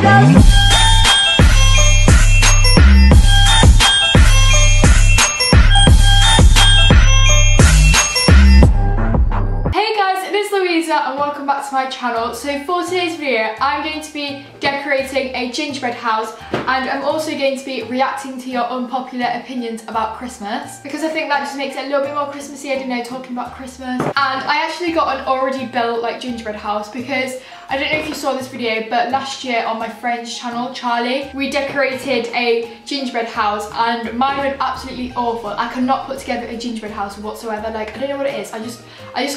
Louisa and welcome back to my channel. So for today's video I'm going to be decorating a gingerbread house, and I'm also going to be reacting to your unpopular opinions about Christmas, because I think that just makes it a little bit more Christmassy, I don't know, talking about Christmas. And I actually got an already built like gingerbread house, because I don't know if you saw this video, but last year on my friend's channel, Charlie, we decorated a gingerbread house and mine went absolutely awful. I could not put together a gingerbread house whatsoever. Like, I don't know what it is. I just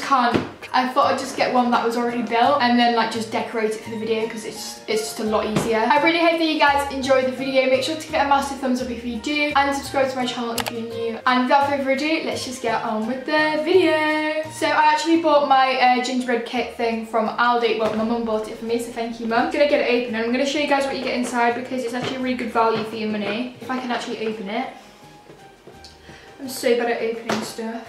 can't. I thought I'd just get one that was already built and then like just decorate it for the video, because it's just a lot easier. I really hope that you guys enjoyed the video. Make sure to give it a massive thumbs up if you do, and subscribe to my channel if you're new. And without further ado, let's just get on with the video. So I actually bought my gingerbread kit thing from Aldi. Well, my mum bought it for me, so thank you, Mum. I'm gonna get it open and I'm gonna show you guys what you get inside, because it's actually a really good value for your money. If I can actually open it. I'm so bad at opening stuff.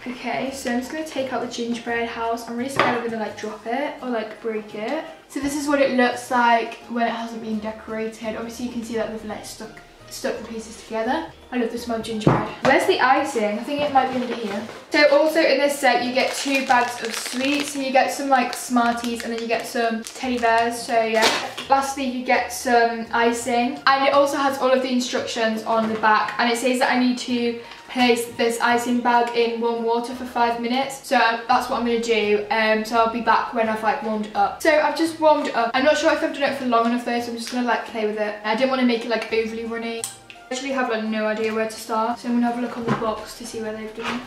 Okay, so I'm just gonna take out the gingerbread house. I'm really scared I'm gonna like drop it or like break it. So this is what it looks like when it hasn't been decorated. Obviously you can see that they've like stuck the pieces together. I love the smell of gingerbread. Where's the icing? I think it might be under here. So also in this set you get 2 bags of sweets. So you get some like Smarties and then you get some teddy bears. So yeah. Lastly you get some icing, and it also has all of the instructions on the back, and it says that I need to place this icing bag in warm water for 5 minutes. So that's what I'm gonna do. So I'll be back when I've like warmed it up. So I've just warmed it up. I'm not sure if I've done it for long enough though, so I'm just gonna like play with it. I didn't want to make it like overly runny. I actually have like no idea where to start, so I'm gonna have a look on the box to see where they've done it.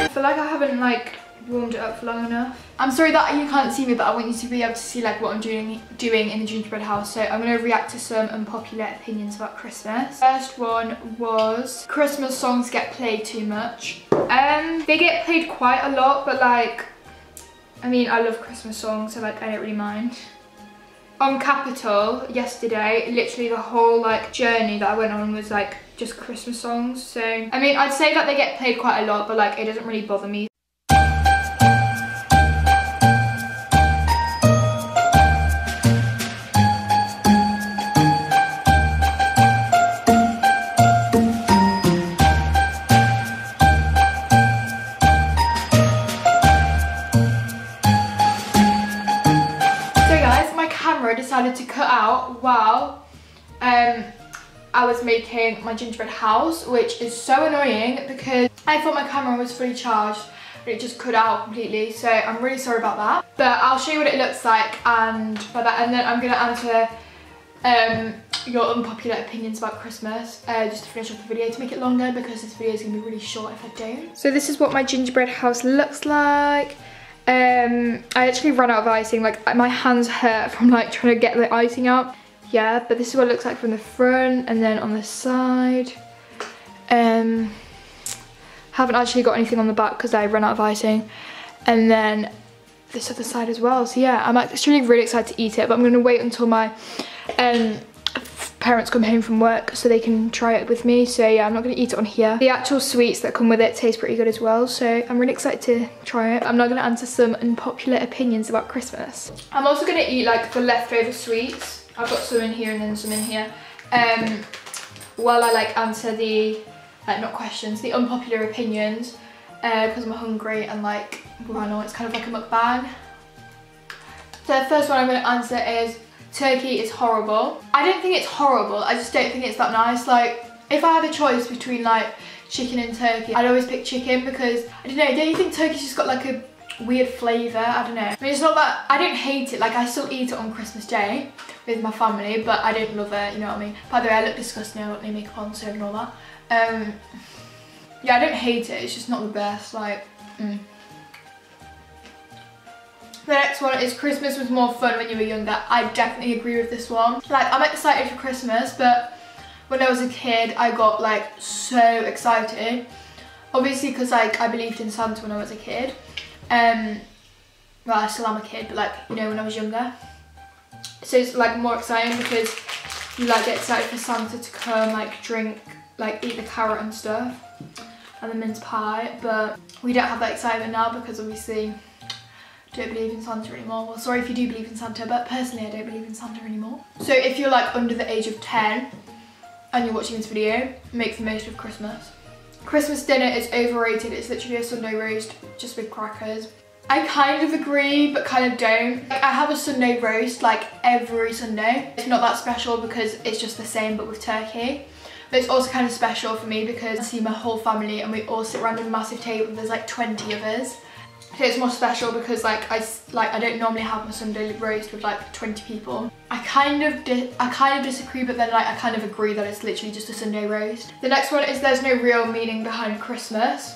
I feel like I haven't like warmed it up for long enough. I'm sorry that you can't see me, but I want you to be able to see like what I'm doing in the gingerbread house. So I'm going to react to some unpopular opinions about Christmas. First one was Christmas songs get played too much. They get played quite a lot, but like, I mean, I love Christmas songs, so like I don't really mind. On Capitol yesterday, literally the whole like journey that I went on was like just Christmas songs. So I mean, I'd say that they get played quite a lot, but like it doesn't really bother me. Decided to cut out while I was making my gingerbread house, which is so annoying because I thought my camera was fully charged but it just cut out completely, so I'm really sorry about that. But I'll show you what it looks like, and then I'm going to answer your unpopular opinions about Christmas, just to finish off the video, to make it longer, because this video is going to be really short if I don't. So this is what my gingerbread house looks like. I actually ran out of icing, like my hands hurt from like trying to get the icing out. Yeah, but this is what it looks like from the front, and then on the side. Haven't actually got anything on the back because I ran out of icing. And then this other side as well. So yeah, I'm actually really excited to eat it, but I'm going to wait until my parents come home from work so they can try it with me. So yeah, I'm not going to eat it on here. The actual sweets that come with it taste pretty good as well, so I'm really excited to try it. I'm not going to answer some unpopular opinions about Christmas. I'm also going to eat like the leftover sweets. I've got some in here and then some in here, while I like answer the not questions, the unpopular opinions, because I'm hungry and like, well, I know it's kind of like a mukbang. So the first one I'm going to answer is turkey is horrible. I don't think it's horrible, I just don't think it's that nice. Like, if I had a choice between like chicken and turkey, I'd always pick chicken, because I don't know, don't you think turkey's just got like a weird flavour? I don't know. I mean, it's not that, I don't hate it, like I still eat it on Christmas Day with my family, but I don't love it, you know what I mean? By the way, I look disgusting, I got no makeup on, so ignore that. Yeah, I don't hate it, it's just not the best, like, The next one is Christmas was more fun when you were younger. I definitely agree with this one. Like, I'm excited for Christmas, but when I was a kid, I got like so excited. Obviously, because like I believed in Santa when I was a kid. Well, I still am a kid, but like, you know, when I was younger. So it's like more exciting because you like get excited for Santa to come, like drink like eat the carrot and stuff and the mince pie, but we don't have that excitement now because obviously don't believe in Santa anymore. Well, sorry if you do believe in Santa, but personally I don't believe in Santa anymore. So if you're like under the age of 10 and you're watching this video, make the most of Christmas. Christmas dinner is overrated. It's literally a Sunday roast just with crackers. I kind of agree, but kind of don't. Like, I have a Sunday roast like every Sunday. It's not that special because it's just the same but with turkey. But it's also kind of special for me because I see my whole family and we all sit around a massive table. There's like 20 of us. So it's more special because like I don't normally have my Sunday roast with like 20 people. I kind of disagree, but then like I kind of agree that it's literally just a Sunday roast. The next one is there's no real meaning behind Christmas.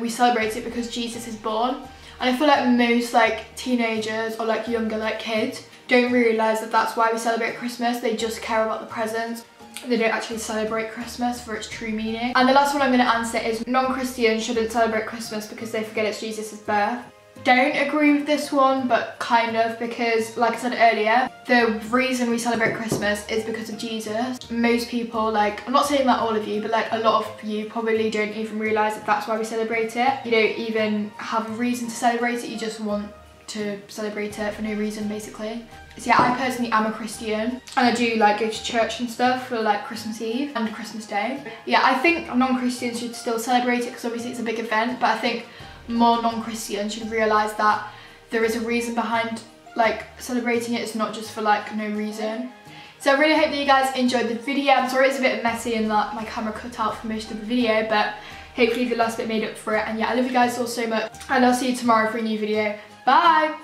We celebrate it because Jesus is born. And I feel like most like teenagers or like younger like kids don't realise that that's why we celebrate Christmas. They just care about the presents. They don't actually celebrate Christmas for its true meaning. And the last one I'm going to answer is non-Christians shouldn't celebrate Christmas because they forget it's Jesus' birth. Don't agree with this one, but kind of, because like I said earlier, the reason we celebrate Christmas is because of Jesus. Most people, like, I'm not saying that all of you, but like a lot of you probably don't even realise that that's why we celebrate it. You don't even have a reason to celebrate it, you just want to celebrate it for no reason basically. So yeah, I personally am a Christian and I do like go to church and stuff for like Christmas Eve and Christmas Day. Yeah, I think non-Christians should still celebrate it because obviously it's a big event, but I think more non-Christians should realise that there is a reason behind like celebrating it. It's not just for like no reason. So I really hope that you guys enjoyed the video. I'm sorry it's a bit messy and that my camera cut out for most of the video, but hopefully the last bit made up for it. And yeah, I love you guys all so much and I'll see you tomorrow for a new video. Bye!